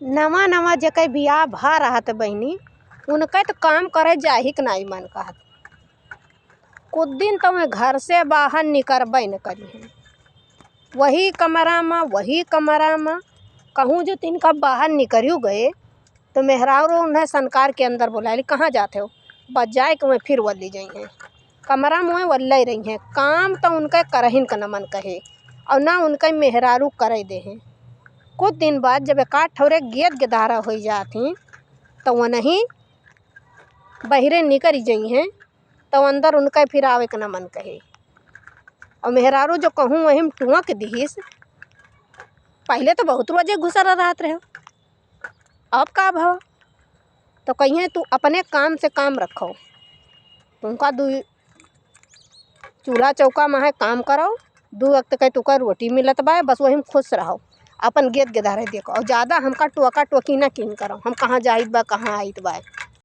नवा नवा जके बियाह भा रहत बहिनी उनके तो काम करे जाही के नहीं मन कहत। कुछ दिन तो मैं घर से बाहर निकलबे न करी। वही कमरा में कहूँ जो तिनका बाहर निकलू गए तो मेहरारू उन्हें सनकार के अंदर बुलाए, कहाँ जाते हो? बच जाए कि मैं फिर वल्ली जाई हैं कमरा में वल्ला ही रही हैं। काम तो उनके करहिन का न मन कहे और ना उनके मेहरारू करे दे हैं। कुछ दिन बाद जब एकाध ठौरे गेद गेदारा हो जाती तो वह नहीं बहिरे निकल जाई हैं तो अंदर उनके फिर आवे का न मन कहे और मेहरारू जो कहूँ वही टुआक दिहिस। पहले तो बहुत रोजे घुसर रहत रहे, अब का भाव तो कहिए तू अपने काम से काम रखो, तुमका दू चूल्हा चौका में है काम करो, दू वक्त के तुका रोटी मिलत बा, बस वही में खुश रहो, अपन गेद गेदारे देखो और ज़्यादा हमका टोका टोकी ना किन करो। हम कहाँ जाइत बा कहाँ आइत बा।